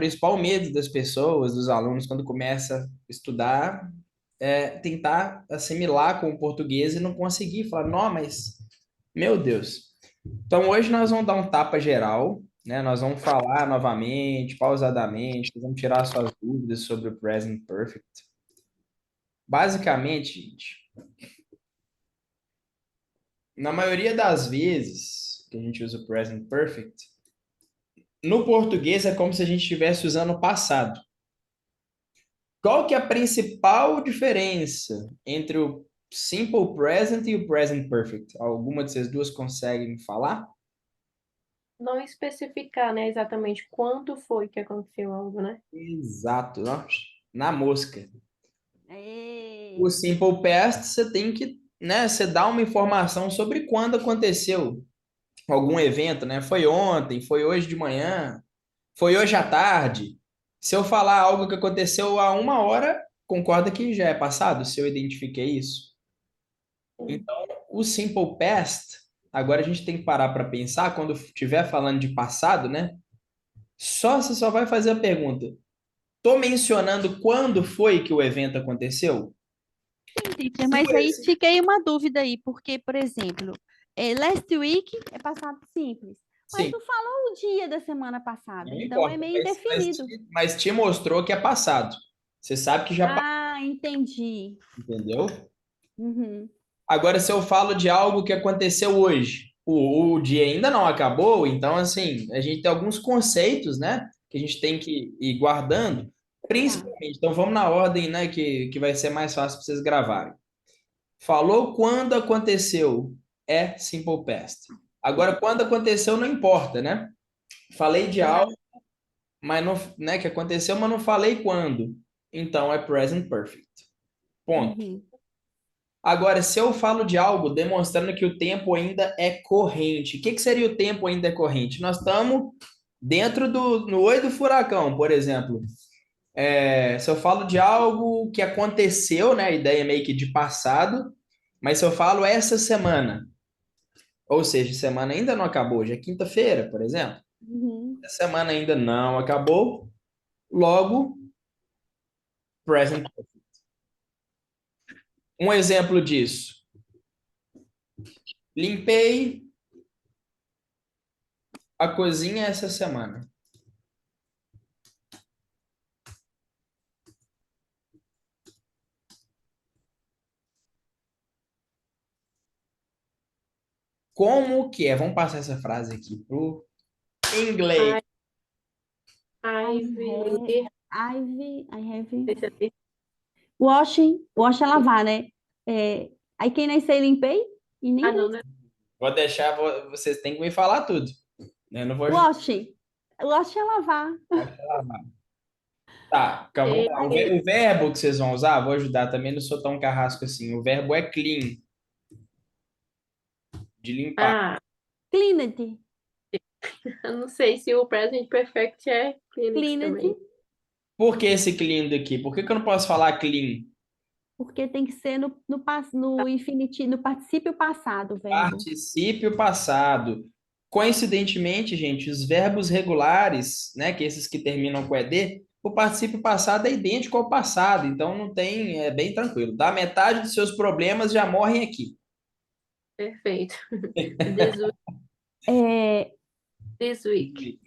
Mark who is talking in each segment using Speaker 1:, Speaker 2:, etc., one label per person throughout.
Speaker 1: principal medo das pessoas, dos alunos, quando começa a estudar, é tentar assimilar com o português e não conseguir. Falar, não, mas, meu Deus. Então, hoje nós vamos dar um tapa geral, né? Nós vamos falar novamente, pausadamente, vamos tirar suas dúvidas sobre o present perfect. Basicamente, gente, na maioria das vezes que a gente usa o present perfect, no português é como se a gente estivesse usando o passado. Qual que é a principal diferença entre o simple present e o present perfect? Alguma dessas duas conseguem falar?
Speaker 2: Não especificar, né, exatamente quando foi que aconteceu algo, né?
Speaker 1: Exato, ó, na mosca. O
Speaker 3: É,
Speaker 1: simple past, você tem que, né, você dá uma informação sobre quando aconteceu algum evento, né? Foi ontem, foi hoje de manhã, foi hoje à tarde. Se eu falar algo que aconteceu há 1 hora, concorda que já é passado, se eu identifiquei isso?
Speaker 2: Sim.
Speaker 1: Então, o simple past, agora a gente tem que parar para pensar quando estiver falando de passado, né? Você só vai fazer a pergunta: tô mencionando quando foi que o evento aconteceu?
Speaker 3: sim, teacher,
Speaker 1: Se
Speaker 3: mas
Speaker 1: por
Speaker 3: aí
Speaker 1: esse-
Speaker 3: fica aí uma dúvida aí, porque, por exemplo, last week é passado simples, mas
Speaker 1: Sim,
Speaker 3: não falou o dia da semana passada,
Speaker 1: não
Speaker 3: então é
Speaker 1: importa,
Speaker 3: meio indefinido.
Speaker 1: mas te mostrou que é passado. Você sabe que já passou,
Speaker 3: Ah, entendi.
Speaker 1: entendeu?
Speaker 3: Uhum.
Speaker 1: Agora, se eu falo de algo que aconteceu hoje, o dia ainda não acabou, então, assim, a gente tem alguns conceitos, né, que a gente tem que ir guardando,
Speaker 3: Tá.
Speaker 1: principalmente. Então, vamos na ordem, né, que vai ser mais fácil para vocês gravarem. Falou quando aconteceu, é simple past. Agora, quando aconteceu, não importa, né? Falei de algo, mas não, né, que aconteceu, mas não falei quando. Então, é present perfect. Ponto.
Speaker 3: Uhum.
Speaker 1: Agora, se eu falo de algo demonstrando que o tempo ainda é corrente, o que que seria o tempo ainda é corrente? Nós estamos dentro no olho do furacão, por exemplo. Se eu falo de algo que aconteceu, né, a ideia é meio que de passado, mas se eu falo essa semana, ou seja, semana ainda não acabou, hoje é quinta-feira, por exemplo,
Speaker 3: Uhum.
Speaker 1: a semana ainda não acabou, logo, present. Um exemplo disso, limpei a cozinha essa semana. Como que é? Vamos passar essa frase aqui pro inglês.
Speaker 2: I,
Speaker 3: I
Speaker 2: I've,
Speaker 3: have,
Speaker 2: deixa
Speaker 3: I have.
Speaker 2: eu ver.
Speaker 3: Washing, wash é lavar, né? É, I can I say limpei? In
Speaker 2: Ah, não,
Speaker 3: English?
Speaker 2: né?
Speaker 1: Vou deixar, vocês têm que me falar tudo, né? Eu não vou ajudar.
Speaker 3: Washing. Wash é lavar.
Speaker 1: Tá, calma, vamos
Speaker 2: E-
Speaker 1: lá. O verbo que vocês vão usar, vou ajudar também, não sou tão carrasco assim. O verbo é clean, de limpar.
Speaker 2: Ah,
Speaker 3: Cleaned.
Speaker 2: eu não sei se o present perfect é clinic
Speaker 3: Cleaned,
Speaker 2: também.
Speaker 1: Por que esse clean daqui? Por que que eu não posso falar clean?
Speaker 3: porque tem que ser no infinitivo, no particípio passado, o verbo.
Speaker 1: Particípio passado. Coincidentemente, gente, os verbos regulares, né, que esses que terminam com ed, o particípio passado é idêntico ao passado, então não tem, é bem tranquilo, tá? Metade dos seus problemas já morrem aqui.
Speaker 2: Perfeito. This week.
Speaker 3: É,
Speaker 2: This week.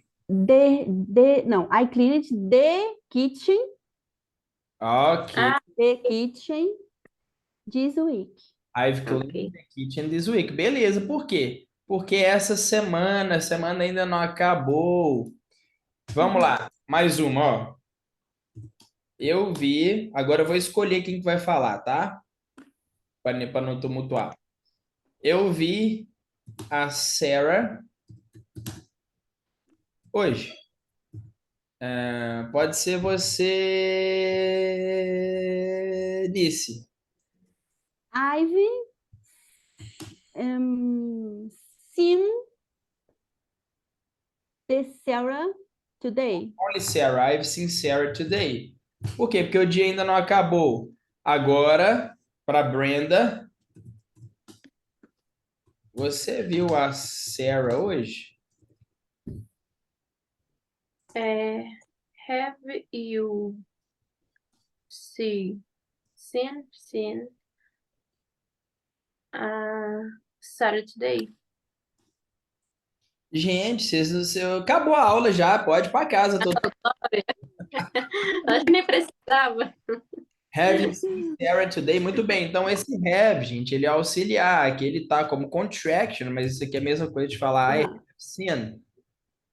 Speaker 3: não, I cleaned the kitchen,
Speaker 1: Ok.
Speaker 2: Ah,
Speaker 3: the kitchen this week.
Speaker 1: I've cleaned
Speaker 2: ok.
Speaker 1: the kitchen this week. Beleza, por quê? Porque essa semana, a semana ainda não acabou. Vamos
Speaker 3: Uhum.
Speaker 1: lá, mais uma, ó. Eu vi, agora eu vou escolher quem que vai falar, tá? Para não tumultuar. Eu vi a Sarah hoje. Pode ser você disse.
Speaker 3: I've um, seen the Sarah today.
Speaker 1: Only Sarah, I've seen Sarah today. Por quê? Porque o dia ainda não acabou. Agora, para Brenda, você viu a Sarah hoje?
Speaker 2: É, Have you seen Saturday?
Speaker 1: Gente, acabou a aula já, pode ir para casa.
Speaker 2: Acho que nem precisava.
Speaker 1: Have you seen Sarah today? Muito bem, então esse have, gente, ele é auxiliar, aqui ele tá como contraction, mas isso aqui é a mesma coisa de falar I have
Speaker 3: Ah,
Speaker 1: seen.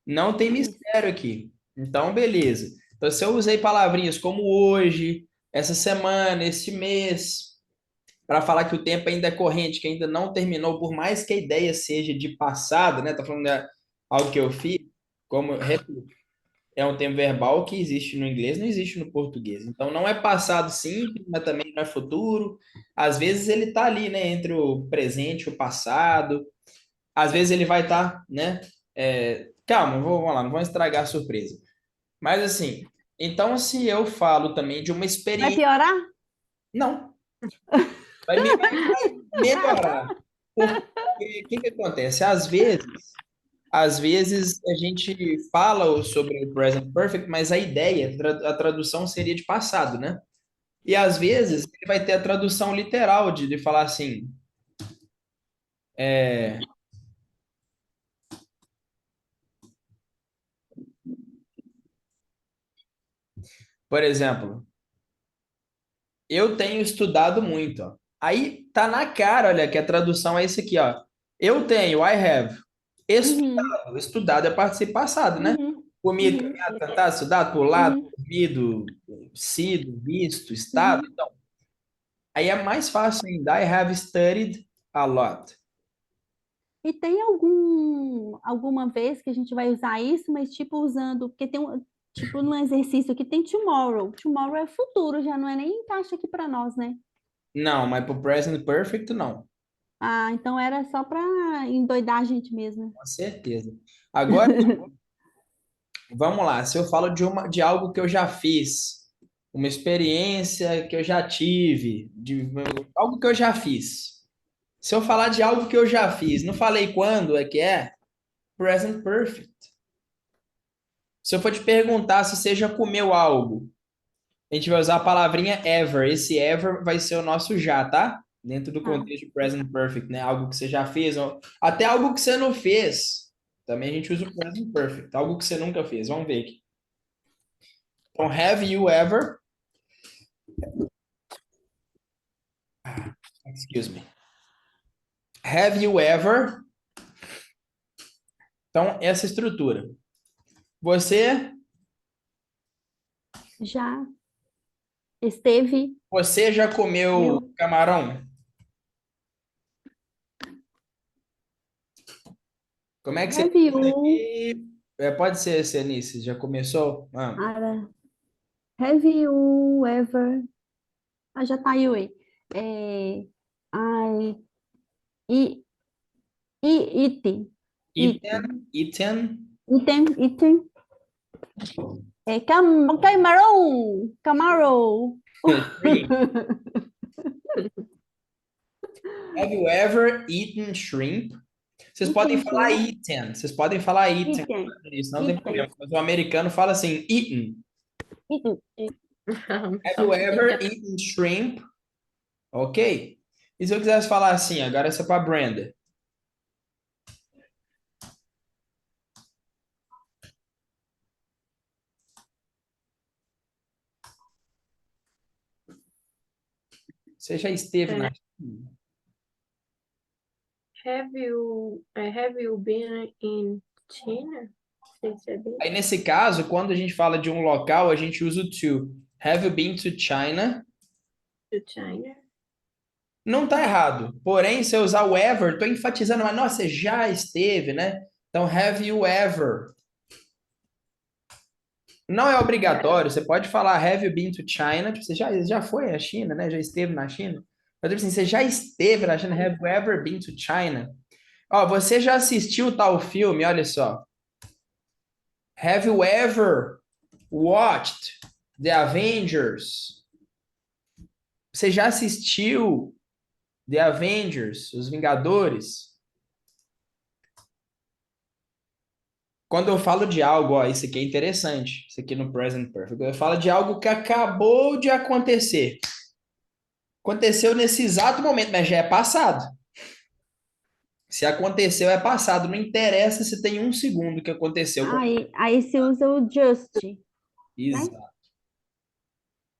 Speaker 1: Não tem
Speaker 3: isso.
Speaker 1: mistério aqui. Então, beleza. Então, se eu usei palavrinhas como hoje, essa semana, este mês, para falar que o tempo ainda é corrente, que ainda não terminou, por mais que a ideia seja de passado, né? Tá falando de algo que eu fiz, como repito, é um tempo verbal que existe no inglês, não existe no português. Então, não é passado simples, mas também não é futuro. Às vezes ele está ali, né? Entre o presente e o passado. Às vezes ele vai estar, né? Calma, vamos lá, não vamos estragar a surpresa. Mas assim, então se eu falo também de uma
Speaker 3: Vai
Speaker 1: experiência.
Speaker 3: piorar?
Speaker 1: Não, vai melhorar. Porque o que que acontece? Às vezes a gente fala sobre o present perfect, mas a ideia, a tradução seria de passado, né? E às vezes ele vai ter a tradução literal de falar assim, por exemplo, eu tenho estudado muito, ó. Aí tá na cara, olha, que a tradução é isso aqui, ó. Eu tenho, I have.
Speaker 3: Uhum,
Speaker 1: Estudado. Estudado é participo passado, né?
Speaker 3: uhum,
Speaker 1: Comido,
Speaker 3: uhum,
Speaker 1: caminhado, cantado, estudado, pulado,
Speaker 3: uhum,
Speaker 1: dormido, sido, visto, estado.
Speaker 3: uhum.
Speaker 1: Então, aí é mais fácil ainda. I have studied a lot.
Speaker 3: E tem alguma vez que a gente vai usar isso, mas tipo usando, porque tem um, tipo no exercício que tem tomorrow. Tomorrow é futuro, já não é nem encaixa aqui para nós, né?
Speaker 1: Não, mas pro present perfect, não.
Speaker 3: Ah, então era só para endoidar a gente mesmo.
Speaker 1: Com certeza. Agora, vamos lá. Se eu falo de algo que eu já fiz, uma experiência que eu já tive, de algo que eu já fiz. Se eu falar de algo que eu já fiz, não falei quando é que é? Present perfect. Se eu for te perguntar se você já comeu algo, a gente vai usar a palavrinha ever. Esse ever vai ser o nosso já, tá? Dentro do
Speaker 3: Tá.
Speaker 1: contexto present perfect, né? Algo que você já fez, ou até algo que você não fez. Também a gente usa o present perfect. Algo que você nunca fez. Vamos ver aqui. Então, have you ever? Excuse me. Have you ever? Então, essa estrutura. Você,
Speaker 3: Já esteve,
Speaker 1: você já comeu
Speaker 3: viu?
Speaker 1: camarão? Como é que você
Speaker 3: Have
Speaker 1: diz isso
Speaker 3: you,
Speaker 1: aqui? Pode ser, Cenice, já começou? Ah.
Speaker 3: Ara, have you ever, ah, já tá aí, ué. É, I, e, eating,
Speaker 1: Eaten,
Speaker 3: eating,
Speaker 1: eaten,
Speaker 3: eating, é, camarão, camarão.
Speaker 1: shrimp. Have you ever eaten shrimp? Vocês podem
Speaker 3: Eating
Speaker 1: falar
Speaker 3: shrimp,
Speaker 1: eaten, vocês podem falar eaten,
Speaker 3: eating,
Speaker 1: isso não tem
Speaker 3: eating,
Speaker 1: problema. Mas o americano fala assim, eaten.
Speaker 3: eating.
Speaker 1: Have
Speaker 2: Só
Speaker 1: you
Speaker 2: um pouquinho
Speaker 1: ever
Speaker 2: que
Speaker 1: eaten shrimp? Ok. E se eu quisesse falar assim, agora essa é para Brenda. Você já esteve
Speaker 2: é,
Speaker 1: na China?
Speaker 2: have you been in China? Sei se é bem
Speaker 1: Aí nesse caso, quando a gente fala de um local, a gente usa o to. Have you been to China?
Speaker 2: to China.
Speaker 1: Não tá errado. Porém, se eu usar o ever, tô enfatizando, mas nossa, você já esteve, né? Então, have you ever? Não é obrigatório, você pode falar have you been to China? Tipo, você já foi à China, né? Já esteve na China. Mas tipo assim, você já esteve na China? Have you ever been to China? Ó, você já assistiu tal filme? Olha só. Have you ever watched The Avengers? Você já assistiu The Avengers, Os Vingadores? Quando eu falo de algo, ó, isso aqui é interessante. Isso aqui no present perfect. Eu falo de algo que acabou de acontecer. Aconteceu nesse exato momento, mas já é passado. Se aconteceu, é passado. Não interessa se tem um segundo que aconteceu.
Speaker 3: Aí se usa o just, né?
Speaker 1: Exato.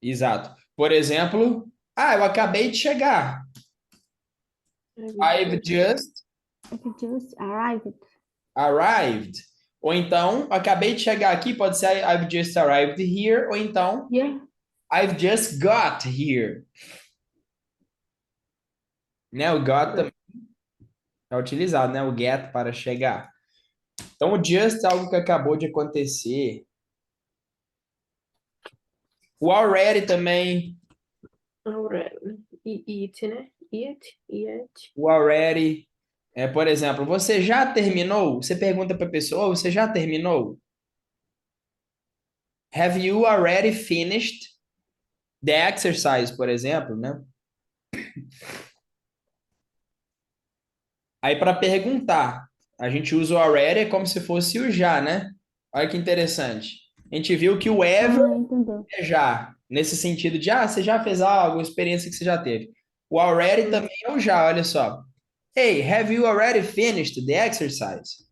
Speaker 1: Exato. Por exemplo, eu acabei de chegar. I've just
Speaker 3: If you just arrived.
Speaker 1: arrived. Ou então, acabei de chegar aqui, pode ser I've just arrived here, ou então
Speaker 3: Yeah.
Speaker 1: I've just got here. Né? O got também é utilizado, né? O get para chegar. Então, o just é algo que acabou de acontecer. O already também.
Speaker 2: It, né? It.
Speaker 1: O already. Por exemplo, você já terminou? Você pergunta para a pessoa, "Oh, você já terminou? Have you already finished the exercise, por exemplo, né? Aí para perguntar, a gente usa o already como se fosse o já, né? Olha que interessante. A gente viu que o ever
Speaker 3: Entendeu.
Speaker 1: é já, nesse sentido de, você já fez algo, experiência que você já teve. O already também é o já, olha só. Hey, have you already finished the exercise?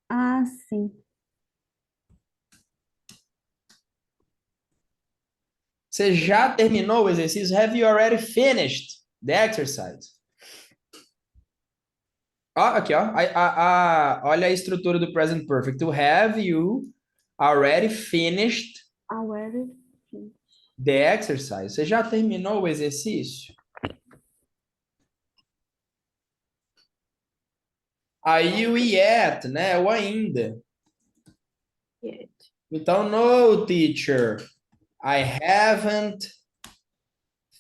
Speaker 3: Ah, sim.
Speaker 1: Você já terminou o exercício? Have you already finished the exercise? Ó, aqui, ó. Olha a estrutura do present perfect. To have you already finished
Speaker 3: Already.
Speaker 1: the exercise. Você já terminou o exercício? Aí o yet, né? O ainda.
Speaker 2: Yet.
Speaker 1: Então, no, teacher. I haven't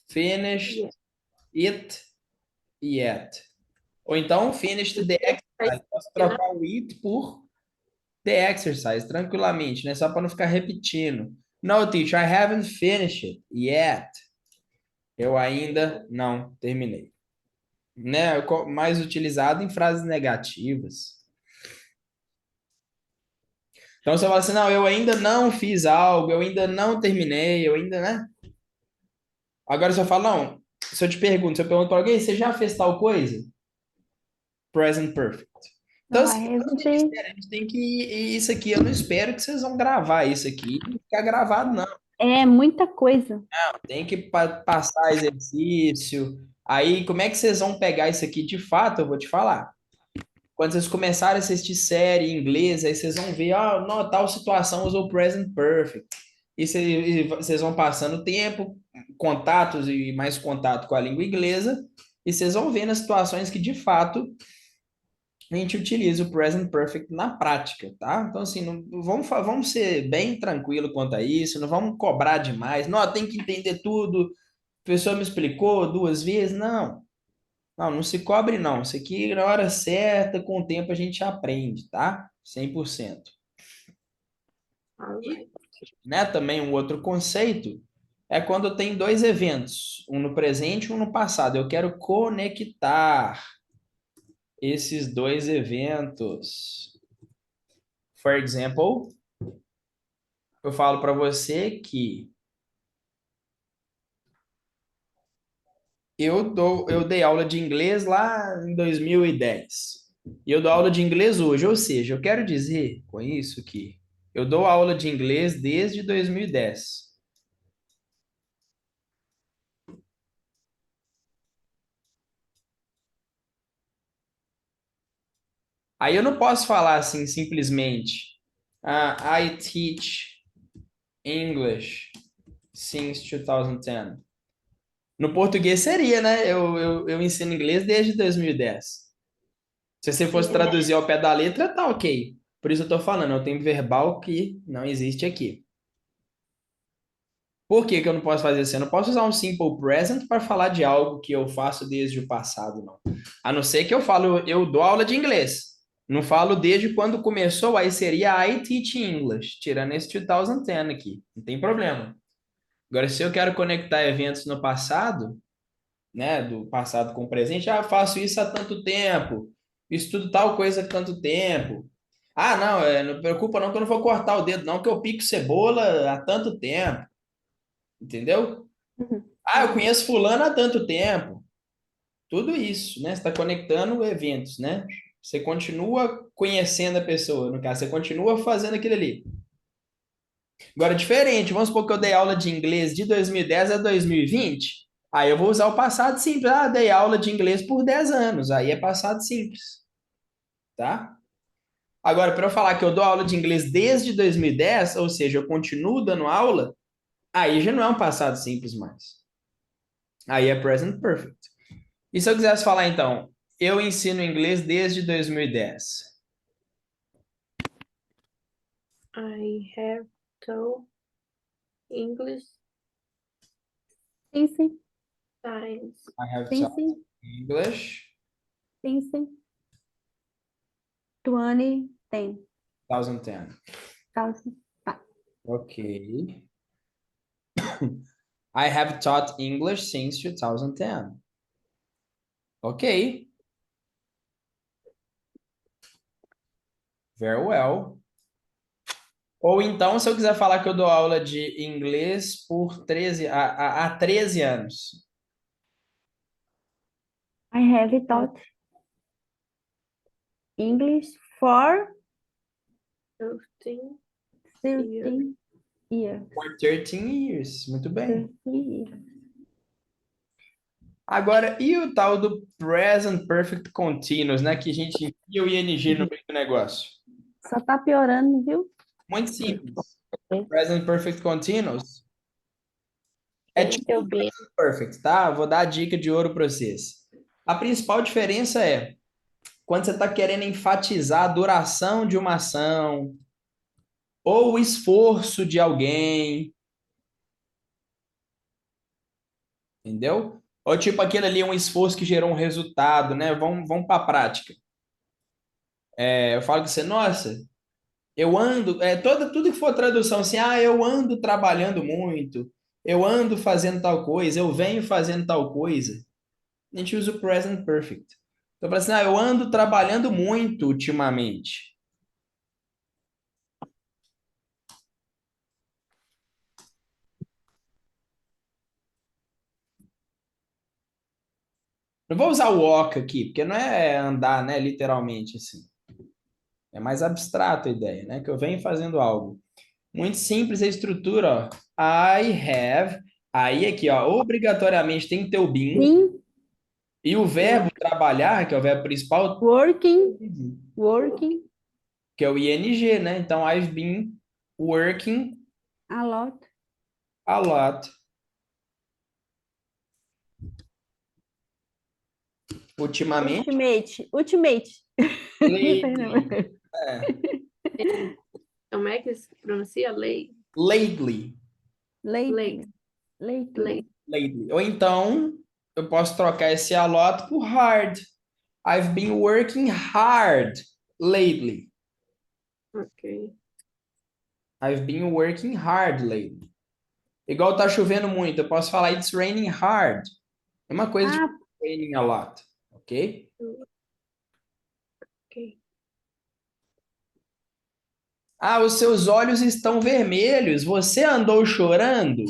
Speaker 1: finished it yet. Ou então, finished the exercise. Posso trocar o it por the exercise, tranquilamente, né? Só para não ficar repetindo. No, teacher, I haven't finished it yet. Eu ainda não terminei. Né? Mais utilizado em frases negativas. Então você fala assim, não, eu ainda não fiz algo, eu ainda não terminei, eu ainda, né? Agora se eu falo, não, se eu pergunto para alguém, você já fez tal coisa? Present perfect. Então,
Speaker 3: No, I
Speaker 1: assim,
Speaker 3: haven't been.
Speaker 1: a gente tem que. Isso aqui, eu não espero que vocês vão gravar isso aqui, não ficar gravado, não.
Speaker 3: É muita coisa.
Speaker 1: Tem que passar exercício. Aí, como é que vocês vão pegar isso aqui de fato? Eu vou te falar. Quando vocês começarem a assistir série em inglês, aí vocês vão ver, não, tal situação usou present perfect. E vocês vão passando tempo, contatos e mais contato com a língua inglesa, e vocês vão ver nas situações que, de fato, a gente utiliza o present perfect na prática, tá? Então, assim, vamos ser bem tranquilo quanto a isso, não vamos cobrar demais. Não, tem que entender tudo. A pessoa me explicou 2 vezes. Não, não se cobre, não. Isso aqui, na hora certa, com o tempo, a gente aprende, tá? 100%.
Speaker 2: Alright.
Speaker 1: Né? Também um outro conceito é quando tem dois eventos, um no presente e um no passado. Eu quero conectar esses dois eventos. For example, eu falo para você que eu dei aula de inglês lá em 2010. E eu dou aula de inglês hoje, ou seja, eu quero dizer com isso que eu dou aula de inglês desde 2010. Aí eu não posso falar assim simplesmente, I teach English since 2010. No português seria, né? Eu ensino inglês desde 2010. Se você fosse traduzir ao pé da letra, tá ok. Por isso eu tô falando, eu tenho verbal que não existe aqui. Por que que eu não posso fazer assim? Eu não posso usar um simple present para falar de algo que eu faço desde o passado, não. A não ser que eu falo, eu dou aula de inglês. Não falo desde quando começou, aí seria I teach English, tirando esse 2010 aqui. Não tem problema. Agora, se eu quero conectar eventos no passado, né, do passado com o presente, eu faço isso há tanto tempo. estudo tal coisa há tanto tempo. Ah, não, não preocupa não que eu não vou cortar o dedo, não, que eu pico cebola há tanto tempo, entendeu?
Speaker 3: Uhum.
Speaker 1: Ah, eu conheço fulano há tanto tempo. Tudo isso, né? Você está conectando eventos, né? Você continua conhecendo a pessoa, no caso, você continua fazendo aquilo ali. Agora, diferente, vamos supor que eu dei aula de inglês de 2010 a 2020. Aí eu vou usar o passado simples. Ah, dei aula de inglês por 10 anos. Aí é passado simples, tá? Agora, para eu falar que eu dou aula de inglês desde 2010, ou seja, eu continuo dando aula, aí já não é um passado simples mais. Aí é present perfect. E se eu quisesse falar, então, eu ensino inglês desde 2010.
Speaker 2: I have taught English
Speaker 3: Sim, sim,
Speaker 2: science.
Speaker 1: I have
Speaker 3: sim,
Speaker 1: taught
Speaker 3: sim,
Speaker 1: English
Speaker 3: sim, sim. 2010.
Speaker 1: 2010.
Speaker 3: 1000. Tá.
Speaker 1: Ok. I have taught English since 2010. Ok. Very well. Ou então, se eu quiser falar que eu dou aula de inglês por 13, há 13 anos.
Speaker 3: I have taught English for
Speaker 2: 13 years.
Speaker 3: 13 years.
Speaker 1: For 13 years. Muito bem.
Speaker 3: 13 years.
Speaker 1: Agora, e o tal do present perfect continuous, né? Que a gente enfia o ing no meio do negócio.
Speaker 3: Só tá piorando, viu?
Speaker 1: Muito simples. Present perfect continuous é
Speaker 2: Tem
Speaker 1: tipo
Speaker 2: que ter o bem.
Speaker 1: perfect, tá? Vou dar a dica de ouro para vocês. A principal diferença é quando você está querendo enfatizar a duração de uma ação ou o esforço de alguém, entendeu? Ou tipo aquele ali, um esforço que gerou um resultado, né? Vamos para a prática. Eu falo com você, nossa, eu ando, tudo que for tradução assim, eu ando trabalhando muito, eu ando fazendo tal coisa, eu venho fazendo tal coisa. A gente usa o present perfect. Então, fala assim, eu ando trabalhando muito ultimamente. Não vou usar o walk aqui, porque não é andar, né, literalmente assim. É mais abstrato a ideia, né? Que eu venho fazendo algo. Muito simples a estrutura, ó. I have. Aí aqui, ó, obrigatoriamente tem que ter o been.
Speaker 3: Been
Speaker 1: E o verbo trabalhar, que é o verbo principal,
Speaker 3: working, working
Speaker 1: que é o ing, né? Então, I've been working
Speaker 3: a lot.
Speaker 1: a lot ultimamente.
Speaker 3: Ultimate. Não sei não.
Speaker 1: Lately. É,
Speaker 2: Como é que se pronuncia? Lei.
Speaker 1: lately.
Speaker 2: Lei.
Speaker 3: Lately. Lately.
Speaker 2: Lei.
Speaker 1: Lately. Ou então, eu posso trocar esse a lot por hard. I've been working hard lately.
Speaker 2: Ok.
Speaker 1: I've been working hard lately. Igual tá chovendo muito, eu posso falar it's raining hard. É uma coisa de
Speaker 3: Ah,
Speaker 1: raining a lot, ok?
Speaker 2: Ok.
Speaker 1: Ah, os seus olhos estão vermelhos. Você andou chorando?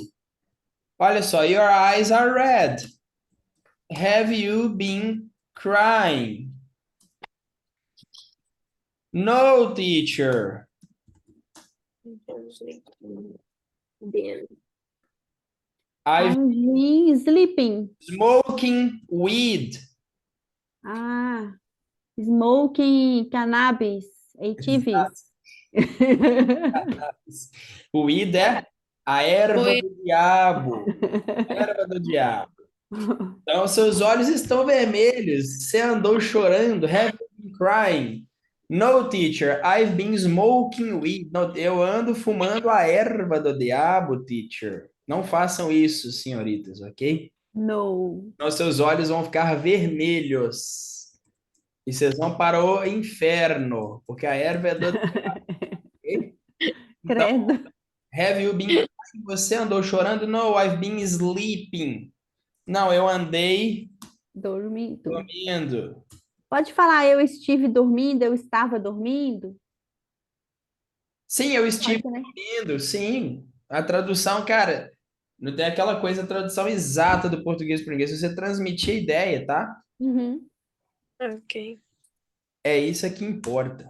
Speaker 1: Olha só, your eyes are red. Have you been crying? No, teacher.
Speaker 2: Bem.
Speaker 1: I've
Speaker 3: I've been sleeping.
Speaker 1: smoking weed.
Speaker 3: Ah, smoking cannabis. ATVs.
Speaker 1: O weed é a erva
Speaker 2: Foi.
Speaker 1: do diabo. Erva do diabo. Então, seus olhos estão vermelhos. Você andou chorando. Have you been crying? No, teacher. I've been smoking weed. No, eu ando fumando a erva do diabo, teacher. Não façam isso, senhoritas, ok?
Speaker 3: No.
Speaker 1: Então, seus olhos vão ficar vermelhos. E vocês vão para o inferno, porque a erva é do diabo, ok? Então,
Speaker 3: Credo.
Speaker 1: have you been crying? Você andou chorando? No, I've been sleeping. Não, eu andei
Speaker 3: Dormindo.
Speaker 1: dormindo.
Speaker 3: Pode falar, eu estive dormindo, eu estava dormindo.
Speaker 1: Sim, eu estive
Speaker 3: Pode, né?
Speaker 1: dormindo, sim. A tradução, cara, não tem aquela coisa, a tradução exata do português para o inglês. Você transmitir a ideia, tá?
Speaker 3: Uhum.
Speaker 2: Ok.
Speaker 1: É isso que importa.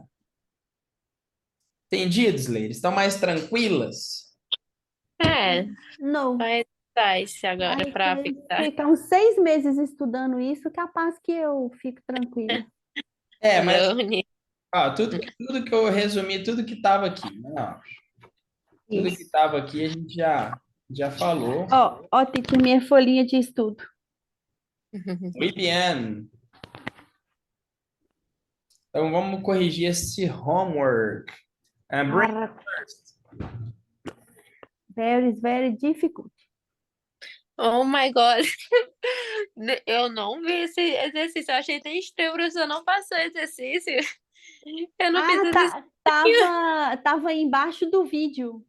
Speaker 1: Entendido, Slayer? Estão mais tranquilas?
Speaker 2: É,
Speaker 3: Não.
Speaker 2: vai dar esse agora
Speaker 3: Ai,
Speaker 2: pra
Speaker 3: se
Speaker 2: fixar.
Speaker 3: ficar uns 6 meses estudando isso, capaz que eu fico tranquila.
Speaker 1: É, mas
Speaker 2: Não,
Speaker 1: ó, tudo que eu resumi, tudo que estava aqui, né? Ó, tudo que
Speaker 2: isso.
Speaker 1: estava aqui a gente já falou.
Speaker 3: Ó, Titi, minha folhinha de estudo.
Speaker 1: Muy bien. Então vamos corrigir esse homework. Brain
Speaker 3: Arra,
Speaker 1: first.
Speaker 3: very difficult.
Speaker 2: Oh my God. Eu não vi esse exercício. Eu achei tão estranho, professor. Não passou exercício. Eu não fiz
Speaker 3: Ah,
Speaker 2: exercício.
Speaker 3: tava embaixo do vídeo.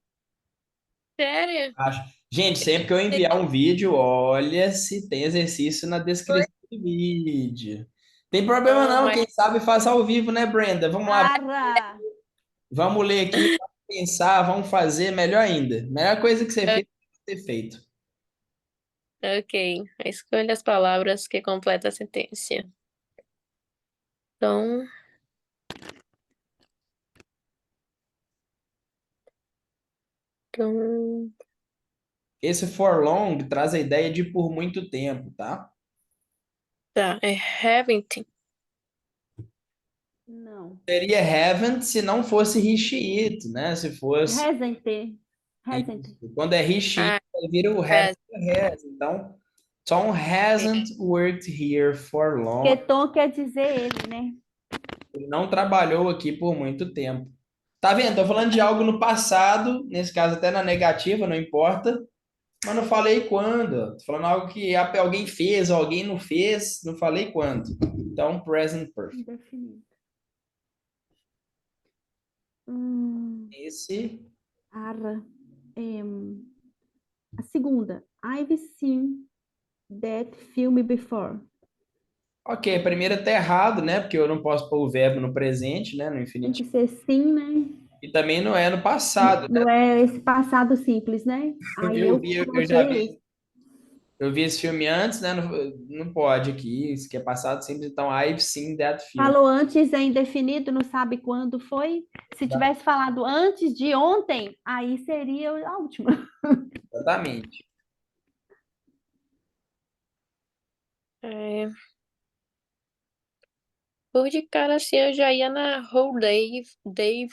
Speaker 2: Sério?
Speaker 1: Acho. Gente, sempre que eu enviar um vídeo, olha se tem exercício na descrição do vídeo. Tem problema
Speaker 2: Oh
Speaker 1: não,
Speaker 2: my...
Speaker 1: quem sabe faz ao vivo, né, Brenda? Vamos lá,
Speaker 3: Arra!
Speaker 1: vamos ler aqui, vamos pensar, vamos fazer, melhor ainda. Melhor coisa que você fez, ter feito.
Speaker 2: Ok. Escolha as palavras que completam a sentença. Então, então,
Speaker 1: Esse for long traz a ideia de por muito tempo, tá?
Speaker 2: tá. É haven't.
Speaker 3: Não.
Speaker 1: Seria haven't se não fosse he, she, it, né? Se fosse
Speaker 3: Hasn't. Hasn't.
Speaker 1: isso. Quando é he, she,
Speaker 2: Ah,
Speaker 1: it, aí vira o have,
Speaker 2: has.
Speaker 1: has. Então, Tom hasn't worked here for long.
Speaker 3: Porque Tom quer dizer ele, né?
Speaker 1: Ele não trabalhou aqui por muito tempo. Tá vendo? Tô falando de algo no passado, nesse caso até na negativa, não importa, mas não falei quando. Tô falando algo que alguém fez, ou alguém não fez, não falei quando. Então, present perfect.
Speaker 3: Indefinido. Hum,
Speaker 1: Esse,
Speaker 3: arra. A segunda. I've seen that film before.
Speaker 1: ok, a primeira tá errado, né? Porque eu não posso pôr o verbo no presente, né? No
Speaker 3: Tem que
Speaker 1: infinitivo.
Speaker 3: ser sim, né?
Speaker 1: E também não é no passado, né?
Speaker 3: Não é esse passado simples, né? Aí eu
Speaker 1: Eu já
Speaker 3: coloquei esse.
Speaker 1: vi, eu vi esse filme antes, né? Não, não pode aqui, isso que é passado simples, então I've seen that film.
Speaker 3: Falou antes é indefinido, não sabe quando foi. Se tivesse falado antes de ontem, aí seria a última.
Speaker 1: Exatamente.
Speaker 2: É, por de cara assim, eu já ia na whole Dave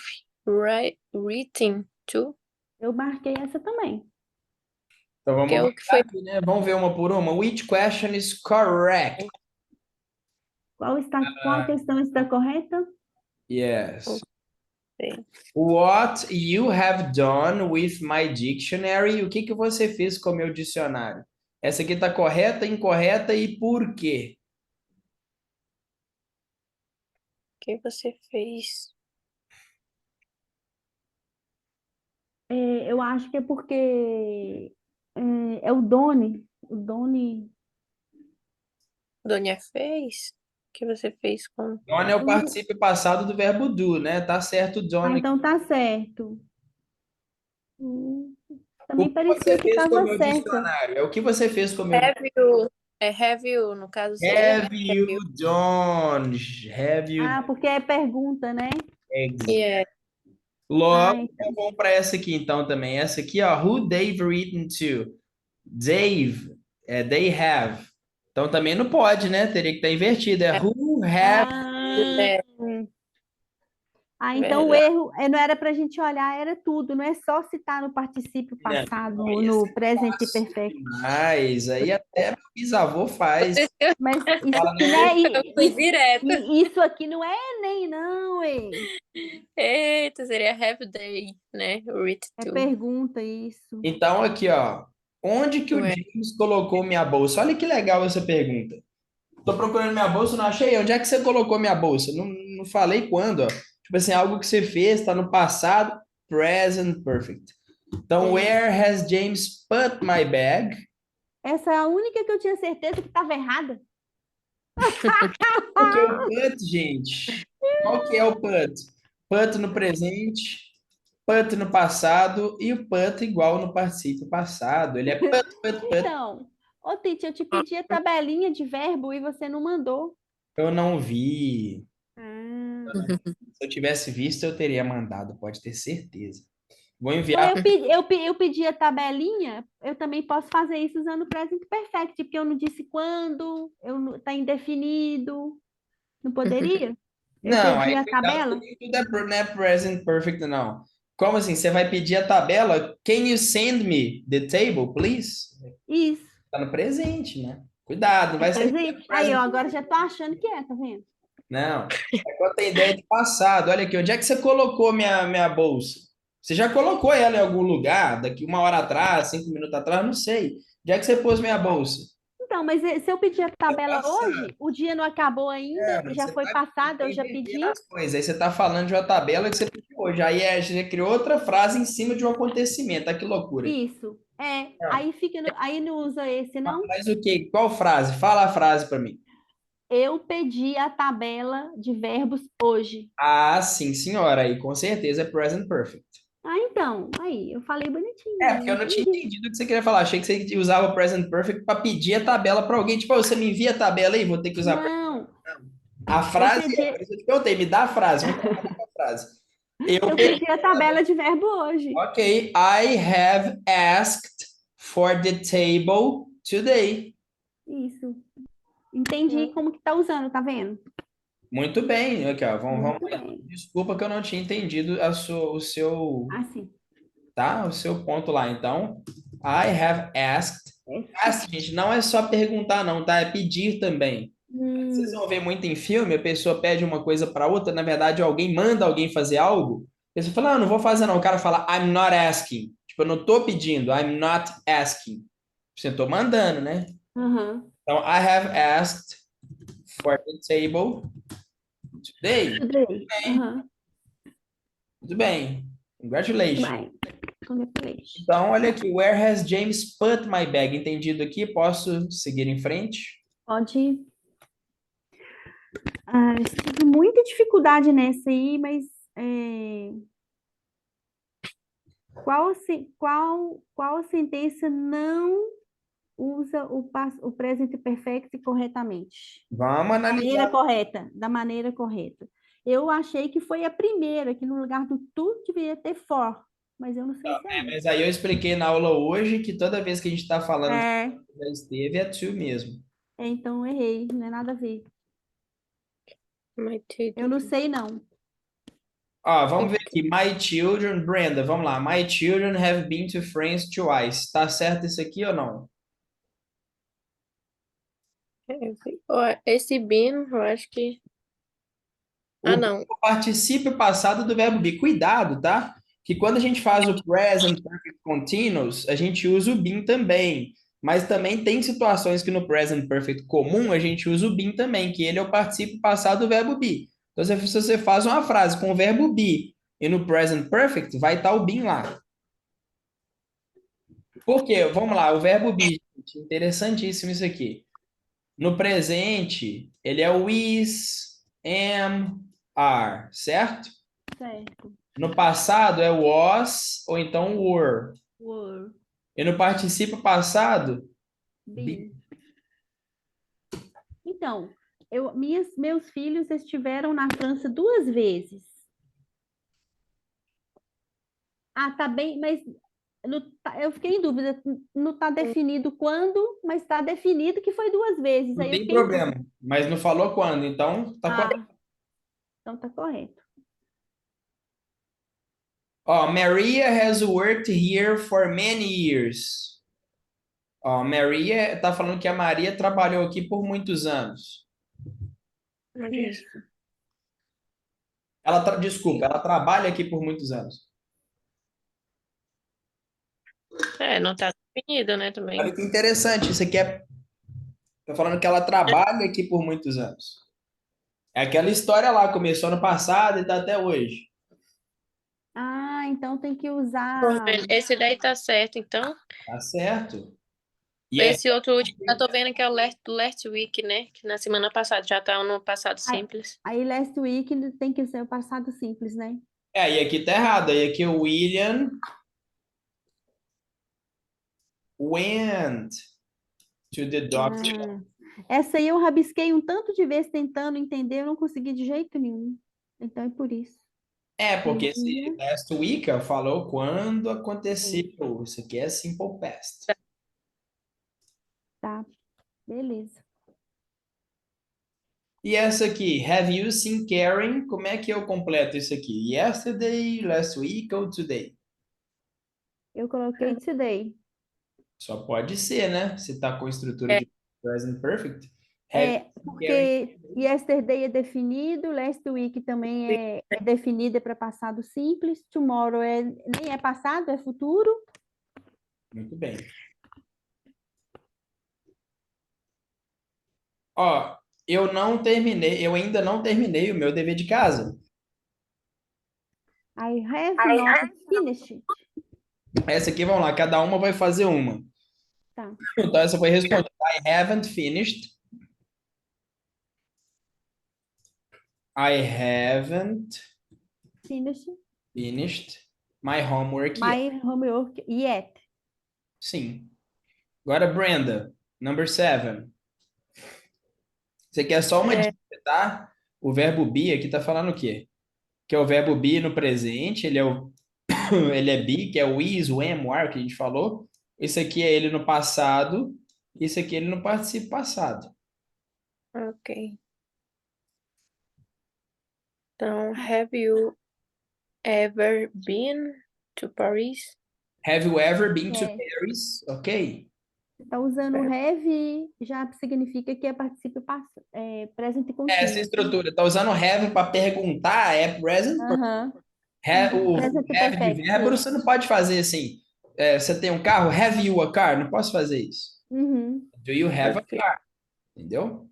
Speaker 2: written to,
Speaker 3: Eu marquei essa também.
Speaker 1: Então
Speaker 2: que é
Speaker 1: vamos
Speaker 2: o que foi.
Speaker 1: marcar aqui, né? Vamos ver uma por uma. Which question is correct?
Speaker 3: Qual questão está correta?
Speaker 1: Yes.
Speaker 2: Ok.
Speaker 1: What you have done with my dictionary? O que que você fez com o meu dicionário? Essa aqui está correta, incorreta e por quê?
Speaker 2: O que você fez?
Speaker 3: Eu acho que é porque é o Doni. O Doni.
Speaker 2: Dona fez? O que você fez com.
Speaker 1: Done é o particípio passado do verbo do, né? Tá certo,
Speaker 3: Ah,
Speaker 1: Done.
Speaker 3: então tá certo. Hum,
Speaker 1: O
Speaker 3: Também
Speaker 1: que
Speaker 3: parecia
Speaker 1: você
Speaker 3: que
Speaker 1: fez com o
Speaker 3: estava
Speaker 1: meu
Speaker 3: certa.
Speaker 1: dicionário? É o que você fez com o meu.
Speaker 2: Have you? É have you, no caso seria, né?
Speaker 1: Have
Speaker 2: Have
Speaker 1: you
Speaker 2: you?
Speaker 1: done? Have you
Speaker 3: Ah, porque é pergunta, né?
Speaker 1: eggs?
Speaker 2: E é,
Speaker 3: Ah,
Speaker 1: Logo,
Speaker 3: então.
Speaker 1: vamos para essa aqui então também. Essa aqui, ó. Who they've written to? Dave, they have. Então também não pode, né? Teria que estar invertido. É who have.
Speaker 3: Ah,
Speaker 2: é
Speaker 3: então o
Speaker 2: verdade.
Speaker 3: erro não era para a gente olhar, era tudo, não é só citar no particípio
Speaker 1: Não,
Speaker 3: passado,
Speaker 1: não, ia
Speaker 3: no
Speaker 1: ser
Speaker 3: present
Speaker 1: fácil
Speaker 3: perfect.
Speaker 1: demais. Aí até meu bisavô faz.
Speaker 3: Mas isso
Speaker 1: Fala
Speaker 3: aqui
Speaker 1: nem
Speaker 3: não
Speaker 1: vou.
Speaker 3: é,
Speaker 2: Eu fui direto.
Speaker 3: isso aqui não é Enem, não, ei.
Speaker 2: Eita, seria have they, né? Read
Speaker 3: É
Speaker 2: to.
Speaker 3: pergunta isso.
Speaker 1: Então aqui, ó. Onde que o
Speaker 2: Ué,
Speaker 1: James colocou minha bolsa? Olha que legal essa pergunta. Tô procurando minha bolsa, não achei. Onde é que você colocou minha bolsa? Não, não falei quando, ó. Tipo assim, algo que você fez, tá no passado, present perfect. Então, where has James put my bag?
Speaker 3: Essa é a única que eu tinha certeza que estava errada.
Speaker 1: Porque o put, gente, qual que é o put? Put no presente, put no passado e o put igual no particípio passado. Ele é put, put, put.
Speaker 3: Então, ô Titi, eu te pedi a tabelinha de verbo e você não mandou.
Speaker 1: Eu não vi.
Speaker 3: Ah.
Speaker 1: Se eu tivesse visto, eu teria mandado, pode ter certeza. Vou
Speaker 3: Então,
Speaker 1: enviar.
Speaker 3: eu pedi a tabelinha, eu também posso fazer isso usando o present perfect, porque eu não disse quando, tá indefinido. Não poderia? Eu
Speaker 1: Não,
Speaker 3: pedi
Speaker 1: aí
Speaker 3: a
Speaker 1: cuidado
Speaker 3: tabela?
Speaker 1: que tudo não é present perfect, não. Como assim? Você vai pedir a tabela? Can you send me the table, please?
Speaker 3: Isso,
Speaker 1: Tá no presente, né? Cuidado, não
Speaker 3: é
Speaker 1: vai ser
Speaker 3: presente. Aí, ó,
Speaker 1: present.
Speaker 3: agora já tô achando que é, tá vendo?
Speaker 1: Não. Agora tem ideia de passado. Olha aqui, onde é que você colocou minha bolsa? Você já colocou ela em algum lugar? Daqui 1 hora atrás, 5 minutos atrás? Não sei. Onde é que você pôs minha bolsa?
Speaker 3: Então, mas se eu pedir a
Speaker 1: É
Speaker 3: tabela
Speaker 1: passado.
Speaker 3: hoje, o dia não acabou ainda,
Speaker 1: Mas
Speaker 3: já
Speaker 1: você
Speaker 3: foi
Speaker 1: tá
Speaker 3: passado, eu já
Speaker 1: invertendo
Speaker 3: pedi.
Speaker 1: as coisas. Aí você tá falando de uma tabela que você pediu hoje. Aí você criou outra frase em cima de um acontecimento. Ah, que loucura.
Speaker 3: Isso, é.
Speaker 1: Não.
Speaker 3: Aí fica, aí não usa esse, não?
Speaker 1: Mas o quê? Qual frase? Fala a frase para mim.
Speaker 3: Eu pedi a tabela de verbos hoje.
Speaker 1: Ah, sim, senhora. Aí com certeza é present perfect.
Speaker 3: Ah, então, aí, eu falei
Speaker 1: É,
Speaker 3: bonitinho,
Speaker 1: porque eu não tinha
Speaker 3: entendi.
Speaker 1: entendido o que você queria falar. Achei que você usava o present perfect para pedir a tabela para alguém. Tipo, "Ó, você me envia a tabela aí, vou ter que usar.
Speaker 3: Não,
Speaker 1: A
Speaker 3: eu
Speaker 1: frase é,
Speaker 3: pedi,
Speaker 1: por isso eu te perguntei, me dá a frase. Vamos trabalhar com a frase. Eu
Speaker 3: eu
Speaker 1: pedi.
Speaker 3: pedi a tabela de verbo hoje.
Speaker 1: Ok, I have asked for the table today.
Speaker 3: Isso. Entendi como que tá usando, tá vendo?
Speaker 1: Muito bem, aqui, ó, vamos
Speaker 3: Muito
Speaker 1: lá.
Speaker 3: bem.
Speaker 1: Desculpa que eu não tinha entendido o seu,
Speaker 3: Assim.
Speaker 1: tá? O seu ponto lá. Então, I have asked.
Speaker 3: É.
Speaker 1: Ask, gente, não é só perguntar, não, tá? É pedir também. Vocês
Speaker 3: Hum,
Speaker 1: vão ver muito em filme, a pessoa pede uma coisa para outra, na verdade, alguém manda alguém fazer algo. A pessoa fala, não vou fazer, não. O cara fala, I'm not asking. Tipo, eu não tô pedindo, I'm not asking. Você tô mandando, né?
Speaker 3: aham.
Speaker 1: Então, I have asked for the table today.
Speaker 3: Estudei. Aham.
Speaker 1: Muito bem.
Speaker 3: Muito
Speaker 1: Congratulations.
Speaker 3: bem. Congratulations.
Speaker 1: Então, olha aqui. Where has James put my bag? Entendido aqui? Posso seguir em frente?
Speaker 3: Pode. Ah, eu tive muita dificuldade nessa aí, mas qual a sentença não usa o present perfect corretamente?
Speaker 1: Vamos
Speaker 3: Maneira
Speaker 1: analisar.
Speaker 3: correta, da maneira correta. Eu achei que foi a primeira, que no lugar do to deveria ter for, mas eu não sei se é
Speaker 1: Mas
Speaker 3: isso.
Speaker 1: aí eu expliquei na aula hoje que toda vez que a gente está falando de
Speaker 3: É,
Speaker 1: já esteve, é to mesmo.
Speaker 3: então eu errei, não é nada a ver.
Speaker 2: My
Speaker 3: Eu não
Speaker 2: tudo.
Speaker 3: sei, não.
Speaker 1: Ó, vamos ver aqui. My children, Brenda, vamos lá. My children have been to France twice. Tá certo isso aqui ou não?
Speaker 2: Esse been, eu acho que.
Speaker 1: O
Speaker 2: Ah,
Speaker 1: be
Speaker 2: não.
Speaker 1: é o particípio passado do verbo be. Cuidado, tá? Que quando a gente faz o present perfect continuous, a gente usa o been também. Mas também tem situações que no present perfect comum a gente usa o been também, que ele é o particípio passado do verbo be. Então, se você faz uma frase com o verbo be e no present perfect, vai estar o been lá. Por quê? Vamos lá, o verbo be, gente, interessantíssimo isso aqui. No presente, ele é o is, am, are, certo?
Speaker 3: Certo.
Speaker 1: No passado é was ou então were.
Speaker 3: Were,
Speaker 1: E no particípio passado, be.
Speaker 3: been. Então, meus filhos estiveram na França 2 vezes. Ah, tá bem, mas eu fiquei em dúvida. Não está definido quando, mas está definido que foi 2 vezes.
Speaker 1: Não
Speaker 3: Aí eu
Speaker 1: tem
Speaker 3: fiquei em
Speaker 1: problema,
Speaker 3: dúvida.
Speaker 1: mas não falou quando, então tá correto.
Speaker 3: Ah, então tá correto.
Speaker 1: Ó, Maria has worked here for many years. Ó, Maria tá falando que a Maria trabalhou aqui por muitos anos.
Speaker 3: Isso.
Speaker 1: Desculpa, ela trabalha aqui por muitos anos.
Speaker 2: Não tá definido, né,
Speaker 1: Olha
Speaker 2: também.
Speaker 1: que interessante, isso aqui tá falando que ela trabalha aqui por muitos anos. É aquela história lá, começou no passado e tá até hoje.
Speaker 3: Ah, então tem que
Speaker 2: Tô
Speaker 3: usar.
Speaker 2: vendo. Esse daí tá certo, então.
Speaker 1: Tá certo? E é
Speaker 2: Esse outro último, eu tô vendo que é o last week, né? Que na semana passada já tá no passado
Speaker 3: Aí,
Speaker 2: simples.
Speaker 3: aí last week tem que ser o passado simples, né?
Speaker 1: e aqui tá errado. Aí aqui o William went to the doctor.
Speaker 3: Ah, essa aí eu rabisquei um tanto de vezes tentando entender, eu não consegui de jeito nenhum. Então é por isso.
Speaker 1: É,
Speaker 3: Um
Speaker 1: porque esse
Speaker 3: dia.
Speaker 1: last week ó, falou quando aconteceu.
Speaker 3: É,
Speaker 1: Isso aqui é simple past.
Speaker 3: tá, beleza.
Speaker 1: E essa aqui, have you seen Karen? Como é que eu completo isso aqui? Yesterday, last week ou today?
Speaker 3: Eu coloquei today.
Speaker 1: Só pode ser, né? Se tá com estrutura
Speaker 2: É,
Speaker 1: de present perfect. Have
Speaker 3: É,
Speaker 1: you seen Karen?
Speaker 3: porque yesterday é definido, last week também é definida para passado simples, tomorrow nem é passado, é futuro.
Speaker 1: Muito bem. Ó, eu ainda não terminei o meu dever de casa.
Speaker 3: I have not finished.
Speaker 1: Essa aqui, vamos lá, cada uma vai fazer uma.
Speaker 3: Tá,
Speaker 1: Então, essa foi respondida. I haven't finished. I haven't
Speaker 3: finished
Speaker 1: finished my homework yet.
Speaker 3: my homework yet.
Speaker 1: Sim. Agora, Brenda, number 7. Isso aqui é só uma
Speaker 2: é,
Speaker 1: dica, tá? O verbo be aqui tá falando o quê? Que é o verbo be no presente, ele é be, que é o is, o am, o are, que a gente falou. Esse aqui é ele no passado, esse aqui é ele no participo passado.
Speaker 2: ok. Então, have you ever been to Paris?
Speaker 1: Have you ever been to
Speaker 3: É,
Speaker 1: Paris? Ok?
Speaker 3: tá usando have, já significa que é participo presente
Speaker 1: Essa
Speaker 3: contínuo.
Speaker 1: estrutura, tá usando have para perguntar, é present perfect.
Speaker 3: Aham, uhum.
Speaker 1: O
Speaker 3: Presente
Speaker 1: have de
Speaker 3: perfect,
Speaker 1: verbo
Speaker 3: isso.
Speaker 1: você não pode fazer assim. Você tem um carro, have you a car? Não posso fazer isso.
Speaker 3: Uhum.
Speaker 1: Do you have a
Speaker 2: Perfeito.
Speaker 1: car? Entendeu?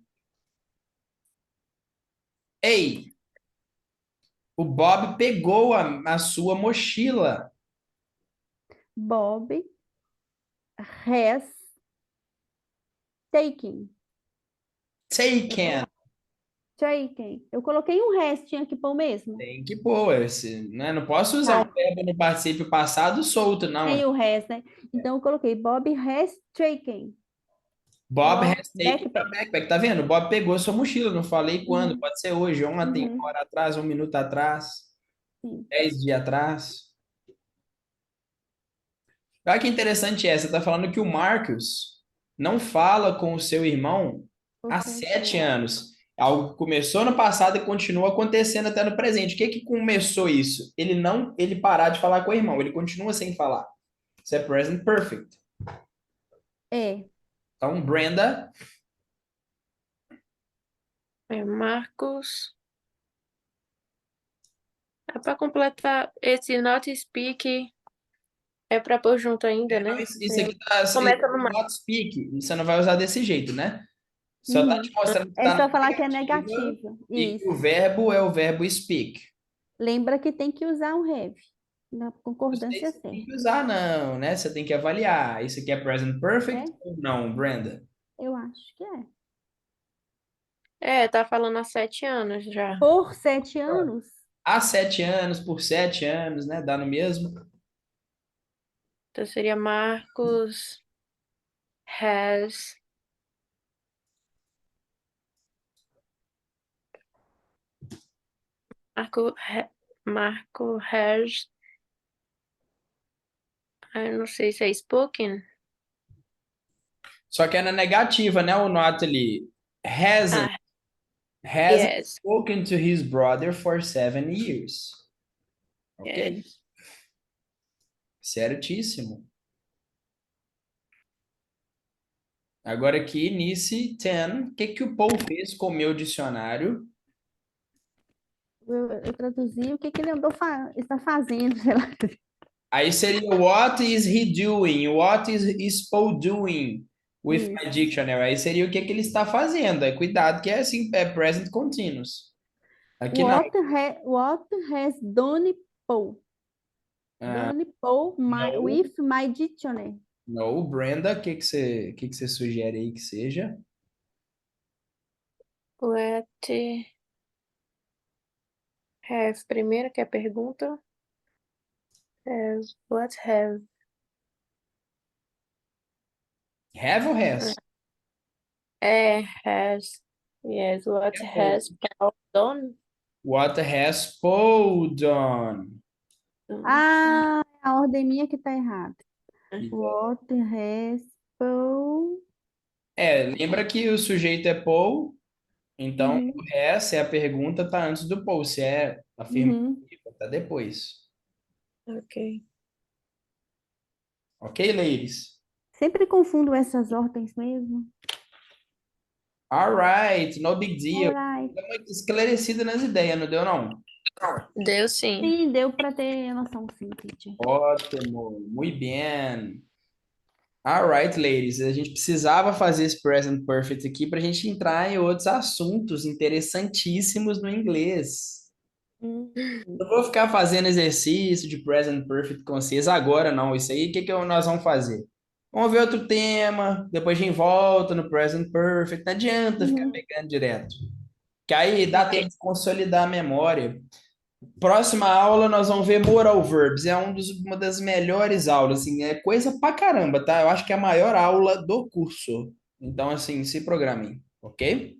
Speaker 1: Ei, o Bob pegou a sua mochila.
Speaker 3: Bob has taken. Eu
Speaker 1: Taken.
Speaker 3: colo- taken. Eu coloquei um has, tinha que pôr mesmo.
Speaker 1: Tem que pôr esse, né? Não posso usar um
Speaker 3: Tá,
Speaker 1: verbo no particípio passado solto, não.
Speaker 3: tem o has, né? Então eu coloquei Bob has taken
Speaker 1: Bob
Speaker 3: your
Speaker 1: has taken a
Speaker 3: backpack.
Speaker 1: backpack. Tá vendo? Bob pegou sua mochila. Não falei quando.
Speaker 3: Uhum,
Speaker 1: Pode ser hoje, ontem, uma
Speaker 3: uhum,
Speaker 1: hora atrás, um minuto atrás,
Speaker 3: sim.
Speaker 1: 10 dias atrás. Olha que interessante essa. Tá falando que o Marcus não fala com o seu irmão
Speaker 3: Por
Speaker 1: há
Speaker 3: 7 anos.
Speaker 1: 7 anos. Algo que começou no passado e continua acontecendo até no presente. O que que começou isso? Ele parar de falar com o irmão. Ele continua sem falar. Isso é present perfect.
Speaker 3: É,
Speaker 1: Então, Brenda,
Speaker 2: É, Marcos. É para completar esse not speak, é para pôr junto ainda, né?
Speaker 1: isso
Speaker 2: É,
Speaker 1: aqui tá
Speaker 2: começa no mais.
Speaker 1: not speak. Você não vai usar desse jeito, né? Só tá te
Speaker 3: uhum.
Speaker 1: mostrando que
Speaker 3: É
Speaker 1: tá na
Speaker 3: só falar que é
Speaker 1: negativa
Speaker 3: negativa.
Speaker 1: e que o
Speaker 3: Isso.
Speaker 1: verbo é o verbo speak.
Speaker 3: Lembra que tem que usar um have na
Speaker 1: Não sei
Speaker 3: concordância
Speaker 1: se tem que
Speaker 3: certa.
Speaker 1: usar, não, né? Você tem que avaliar. Isso aqui é present perfect
Speaker 3: É?
Speaker 1: ou não, Brenda?
Speaker 3: Eu acho que é.
Speaker 2: É, tá falando há 7 anos já.
Speaker 3: Por 7 anos?
Speaker 1: Há 7 anos, por 7 anos, né? Dá no mesmo.
Speaker 2: Então seria Marcos has. Marco has. Eu não sei se é spoken.
Speaker 1: Só que é na negativa, né? O not ali. Hasn't,
Speaker 2: Ah,
Speaker 1: hasn't
Speaker 2: yes.
Speaker 1: spoken to his brother for 7 years. Ok?
Speaker 2: Yes.
Speaker 1: Certíssimo. Agora aqui, Nice 10, o que que o Paul fez com o meu dicionário?
Speaker 3: Eu traduzi o que, que ele está fazendo, sei lá.
Speaker 1: Aí seria what is he doing? What is Paul doing with my
Speaker 3: Isso.
Speaker 1: dictionary? Aí seria o que que ele está fazendo. Aí cuidado que é assim, é present continuous. Aqui não.
Speaker 3: What has Donny Paul?
Speaker 1: Ah,
Speaker 3: Donny Paul
Speaker 1: no,
Speaker 3: with my dictionary.
Speaker 1: No, Brenda, o que que você sugere aí que seja?
Speaker 2: What have, primeiro que é a pergunta. Have, what have.
Speaker 1: Have ou has?
Speaker 2: Has. Yes, what
Speaker 1: É Paul.
Speaker 2: has Paul done?
Speaker 1: What has Paul done?
Speaker 3: Ah, a ordem minha que tá errada. What has Paul...
Speaker 1: Lembra que o sujeito é Paul, então o
Speaker 3: Uhum,
Speaker 1: has é a pergunta, tá antes do Paul. Se é afirmativa,
Speaker 3: uhum.
Speaker 1: tá depois.
Speaker 2: Ok.
Speaker 1: Ok, ladies?
Speaker 3: Sempre confundo essas ordens mesmo.
Speaker 1: All right, no big deal.
Speaker 3: Alright.
Speaker 1: Deu uma esclarecida nas ideias, não deu, não?
Speaker 2: Deu sim.
Speaker 3: Sim, deu para ter noção, sim, teacher.
Speaker 1: Ótimo, muito bem. All right, ladies. A gente precisava fazer esse present perfect aqui para a gente entrar em outros assuntos interessantíssimos no inglês.
Speaker 3: Hum.
Speaker 1: Não vou ficar fazendo exercício de present perfect com vocês agora, não. Isso aí, o que nós vamos fazer? Vamos ver outro tema, depois a gente volta no present perfect. Não adianta ficar
Speaker 3: Uhum.
Speaker 1: pegando direto. Que aí dá
Speaker 2: Ok.
Speaker 1: tempo de consolidar a memória. Próxima aula nós vamos ver Moral Verbs. É uma das melhores aulas, assim, é coisa pra caramba, tá? Eu acho que é a maior aula do curso. Então, assim, se programem, ok?